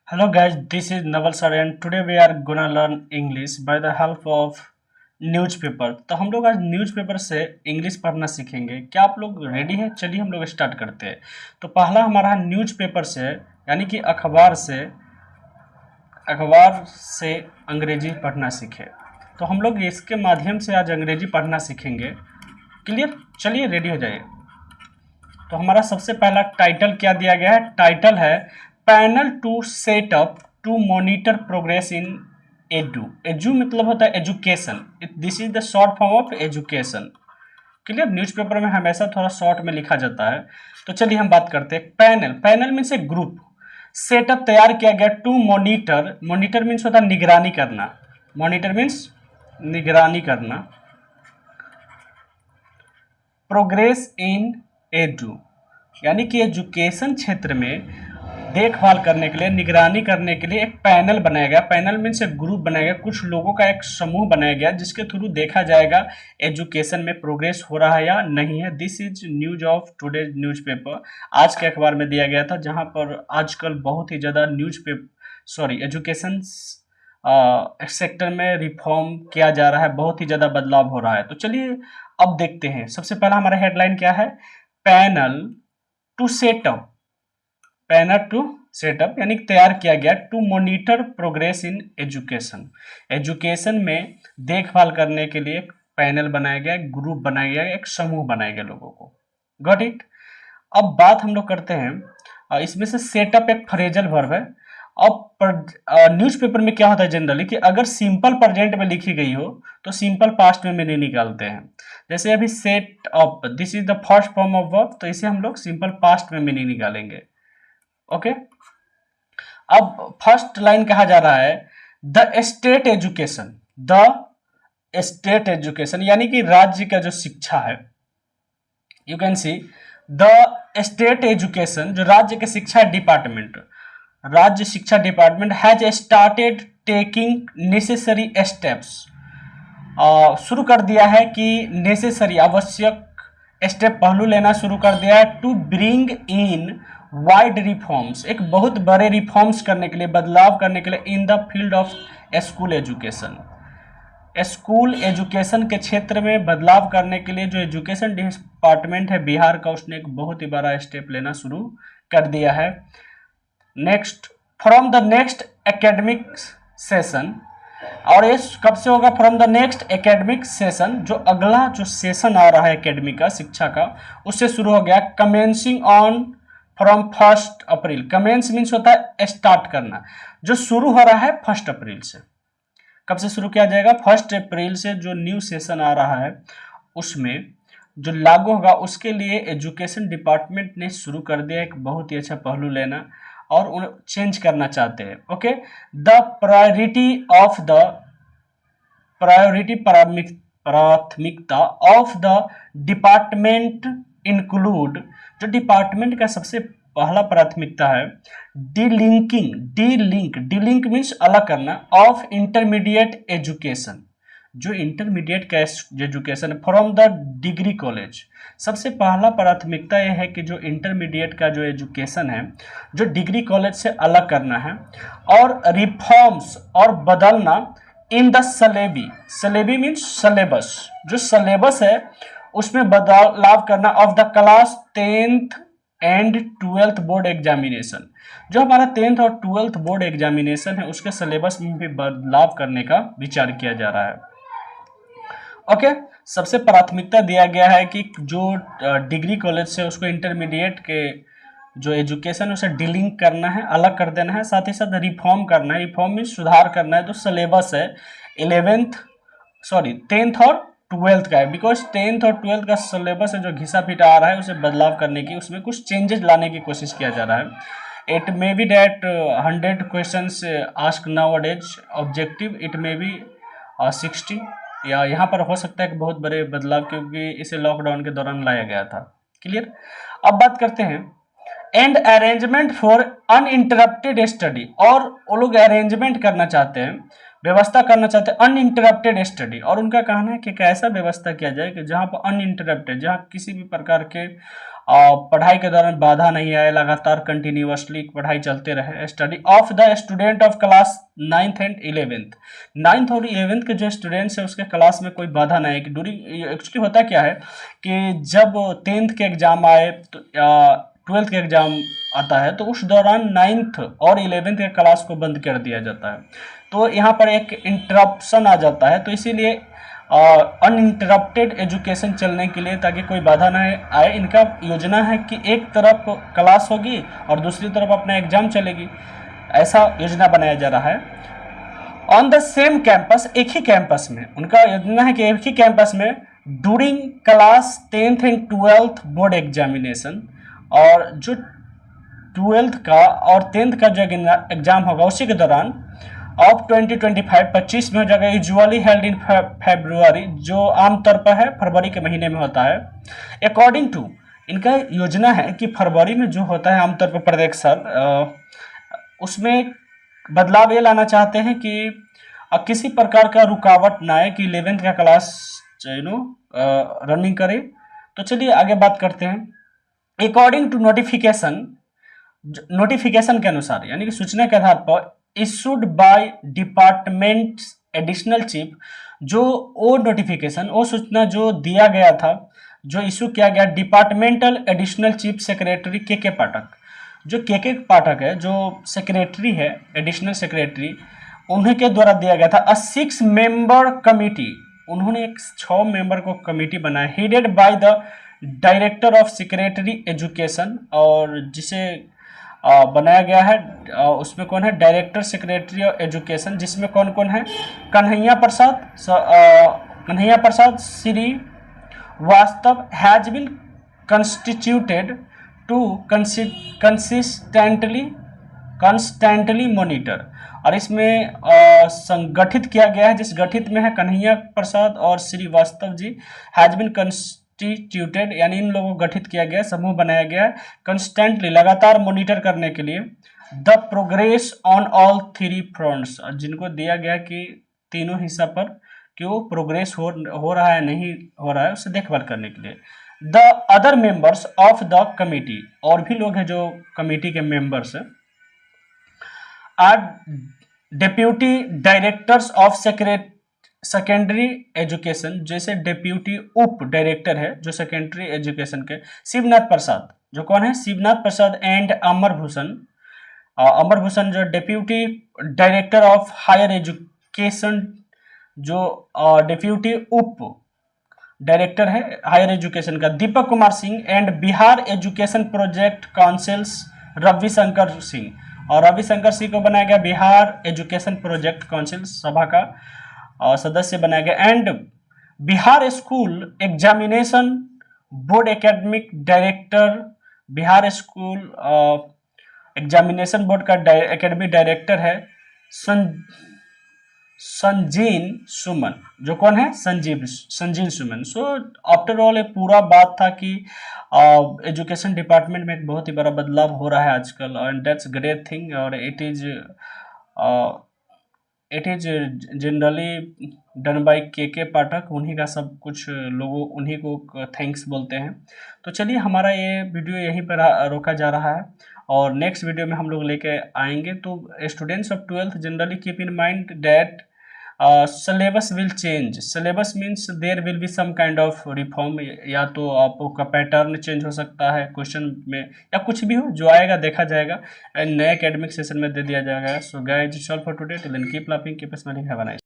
Hello guys, this is Naval sir and today we are gonna learn English by the help of newspaper. तो हम लोग आज newspaper से English पढ़ना सीखेंगे। क्या आप लोग रेडी हैं? चलिए हम लोग स्टार्ट करते हैं। तो पहला हमारा न्यूज़पेपर से यानी कि अखबार से अंग्रेजी पढ़ना सीखे। तो हम लोग इसके माध्यम से आज अंग्रेजी पढ़ना सीखेंगे। क्लियर? चलिए रेडी हो जाइए। तो हमारा सबसे पहला टाइटल क्या दिया गया है? टाइटल है panel to set up to monitor progress in edu. Edu मतलब होता है education. This is the short form of education. Clear? Newspaper में हमेशा थोड़ा शॉर्ट में लिखा जाता है। तो चलिए हम बात करते हैं। पैनल मीन्स ए ग्रुप। सेटअप तैयार किया गया टू मॉनिटर। मॉनिटर मीन्स होता है निगरानी करना। मॉनिटर मीन्स निगरानी करना। प्रोग्रेस इन एडू यानी कि एजुकेशन क्षेत्र में देखभाल करने के लिए, निगरानी करने के लिए एक पैनल बनाया गया। पैनल मीन्स एक ग्रुप बनाया गया, कुछ लोगों का एक समूह बनाया गया जिसके थ्रू देखा जाएगा एजुकेशन में प्रोग्रेस हो रहा है या नहीं है। This is news of today newspaper. आज के अखबार में दिया गया था, जहां पर आजकल बहुत ही ज़्यादा एजुकेशन सेक्टर में रिफॉर्म किया जा रहा है, बहुत ही ज़्यादा बदलाव हो रहा है। तो चलिए अब देखते हैं। सबसे पहला हमारा हेडलाइन क्या है? Panel to setup. Panel to setup यानी तैयार किया गया to monitor progress in education. Education में देखभाल करने के लिए एक पैनल बनाया गया, एक ग्रुप बनाया गया, एक समूह बनाया गया लोगों को। Got it? अब बात हम लोग करते हैं, इसमें से सेटअप एक फ्रेजल वर्ब है। अब न्यूज़पेपर में क्या होता है जनरली कि अगर सिंपल प्रेजेंट में लिखी गई हो तो सिंपल पास्ट में नहीं निकालते हैं। जैसे अभी set up, this is the first form of verb, तो इसे हम लोग सिंपल पास्ट में नहीं निकालेंगे। ओके। अब फर्स्ट लाइन कहा जा रहा है the state education. The state education यानी कि राज्य का जो शिक्षा है। You can see the state education, जो राज्य के शिक्षा डिपार्टमेंट, राज्य शिक्षा department has started taking necessary steps. शुरू कर दिया है कि नेसेसरी आवश्यक स्टेप पहलू लेना शुरू कर दिया है to bring in wide reforms, एक बहुत बड़े रिफॉर्म्स करने के लिए, बदलाव करने के लिए in the field of school education. School education के क्षेत्र में बदलाव करने के लिए जो एजुकेशन डिपार्टमेंट है बिहार का, उसने एक बहुत ही बड़ा स्टेप लेना शुरू कर दिया है। Next, from the next academic session, और ये कब से होगा? From the next academic session, जो अगला जो सेशन आ रहा है एकेडमिक का, शिक्षा का, उससे शुरू हो गया। Commencing on from 1 April. Commence means होता है स्टार्ट करना, जो शुरू हो रहा है 1 अप्रैल से। कब से शुरू किया जाएगा? 1 अप्रैल से जो न्यू सेशन आ रहा है उसमें जो लागू होगा, उसके लिए एजुकेशन डिपार्टमेंट ने शुरू कर दिया एक बहुत ही अच्छा पहलू लेना, और उन्हें चेंज करना चाहते हैं। ओके। द प्राथमिकता ऑफ द डिपार्टमेंट इंक्लूड, जो डिपार्टमेंट का सबसे पहला प्राथमिकता है डीलिंक मीन्स अलग करना, ऑफ इंटरमीडिएट एजुकेशन, जो इंटरमीडिएट का education from the degree college. सबसे पहला प्राथमिकता यह है कि जो इंटरमीडिएट का जो एजुकेशन है, जो डिग्री कॉलेज से अलग करना है, और रिफॉर्म्स और बदलना इन द सलेबी मीन्स सिलेबस, जो सिलेबस है उसमें बदलाव करना of the class 10th and 12th board examination. जो हमारा 10th और 12th बोर्ड एग्जामिनेशन है उसके सिलेबस में भी बदलाव करने का विचार किया जा रहा है। ओके। सबसे प्राथमिकता दिया गया है कि जो डिग्री कॉलेज से उसको इंटरमीडिएट के जो एजुकेशन उसे डीलिंक करना है, अलग कर देना है, साथ ही साथ रिफॉर्म करना है। रिफॉर्म में सुधार करना है। जो सिलेबस है 10th और 12th का है, बिकॉज 10th और 12th का सिलेबस है जो घिसा पिटा आ रहा है, उसे बदलाव करने की, उसमें कुछ चेंजेस लाने की कोशिश किया जा रहा है। It may be that 100 question ask now days objective, it may be 60, या यहाँ पर हो सकता है कि बहुत बड़े बदलाव, क्योंकि इसे लॉकडाउन के दौरान लाया गया था। क्लियर? अब बात करते हैं and arrangement for uninterrupted study, और वो लोग अरेंजमेंट करना चाहते हैं, व्यवस्था करना चाहते हैं अनइंटरप्टेड स्टडी। और उनका कहना है कि कैसा व्यवस्था किया जाए कि जहाँ पर अनइंटरप्टेड, जहाँ किसी भी प्रकार के पढ़ाई के दौरान बाधा नहीं आए, लगातार कंटिन्यूअसली पढ़ाई चलते रहे। Study of the student of class 9th and 11th, 9th और 11th के जो स्टूडेंट्स हैं उसके क्लास में कोई बाधा नहीं है। कि ड्यूरिंग एक्चुअली होता क्या है कि जब 10th के एग्ज़ाम आए तो 12th के एग्ज़ाम आता है तो उस दौरान 9th और 11th के क्लास को बंद कर दिया जाता है, तो यहाँ पर एक इंटरप्शन आ जाता है। तो इसीलिए अनइंटरप्टेड एजुकेशन चलने के लिए, ताकि कोई बाधा ना आए, इनका योजना है कि एक तरफ क्लास होगी और दूसरी तरफ अपना एग्जाम चलेगी, ऐसा योजना बनाया जा रहा है। ऑन द सेम कैंपस, एक ही कैंपस में उनका योजना है कि एक ही कैंपस में during class 10th and 12th board examination, और जो 12th का और 10th का जो एग्जाम होगा उसी के दौरान ऑफ 2025 में हो जाएगा, यूजुअली हेल्ड इन फेब्रुआरी, जो आमतौर पर है फरवरी के महीने में होता है। अकॉर्डिंग टू, इनका योजना है कि फरवरी में जो होता है आमतौर पर प्रत्येक साल, उसमें बदलाव ये लाना चाहते हैं कि किसी प्रकार का रुकावट ना आए, कि 11th का क्लास रनिंग करे। तो चलिए आगे बात करते हैं। अकॉर्डिंग टू नोटिफिकेशन, नोटिफिकेशन के अनुसार यानी कि सूचना के आधार पर issued by department additional chief, जो वो नोटिफिकेशन, वो सूचना जो दिया गया था, जो इशू किया गया डिपार्टमेंटल एडिशनल चीफ सेक्रेटरी के पाठक, जो के पाठक है, जो सेक्रेटरी है, एडिशनल सेक्रेटरी, उन्हीं के द्वारा दिया गया था। 6 मेंबर कमिटी, उन्होंने एक 6 मेंबर को कमिटी बनाया, headed by the director of secretary education, और जिसे बनाया गया है उसमें कौन है, डायरेक्टर सेक्रेटरी ऑफ एजुकेशन, जिसमें कौन कौन है, Kanhaiya Prasad Srivastava has been constituted to constantly monitor, और इसमें संगठित किया गया है, जिस गठित में है कन्हैया प्रसाद और Srivastava ji, has been constituted, यानी इन लोगों को गठित किया गया, समूह बनाया गया है, कंस्टेंटली लगातार मॉनिटर करने के लिए, the progress on all 3 fronts, जिनको दिया गया कि तीनों हिस्सा पर कि वो प्रोग्रेस हो रहा है नहीं हो रहा है, उसे देखभाल करने के लिए। The other members of the committee, और भी लोग हैं जो कमिटी के मेंबर्स हैं, are deputy directors of secondary education, जैसे डेप्यूटी उप डायरेक्टर है जो सेकेंडरी एजुकेशन के, शिवनाथ प्रसाद, जो कौन है, शिवनाथ प्रसाद, एंड अमर भूषण जो deputy director of higher education, जो डेप्यूटी उप डायरेक्टर है हायर एजुकेशन का, Deepak Kumar Singh, and Bihar education project councils Ravishankar Singh, और रविशंकर सिंह को बनाया गया बिहार एजुकेशन प्रोजेक्ट काउंसिल सभा का सदस्य बनाया गया, and Bihar school examination board academic director, Bihar school examination board का एकेडमिक डायरेक्टर है संजीन सुमन, जो कौन है, संजीन सुमन। सो आफ्टर ऑल एक पूरा बात था कि एजुकेशन डिपार्टमेंट में एक बहुत ही बड़ा बदलाव हो रहा है आजकल, एंड दैट्स ग्रेट थिंग, और it is generally done by के पाठक, उन्हीं का सब कुछ लोगों उन्हीं को थैंक्स बोलते हैं। तो चलिए हमारा ये वीडियो यहीं पर रोका जा रहा है, और नेक्स्ट वीडियो में हम लोग लेके आएंगे। तो students of 12th generally keep in mind that syllabus will change, syllabus means there will be some kind of reform, या तो आपका पैटर्न चेंज हो सकता है क्वेश्चन में, या कुछ भी हो, जो आएगा देखा जाएगा, एंड नए एकेडमिक सेशन में दे दिया जाएगा। So guys, it's all for today, till then keep laughing, keep smiling, have a nice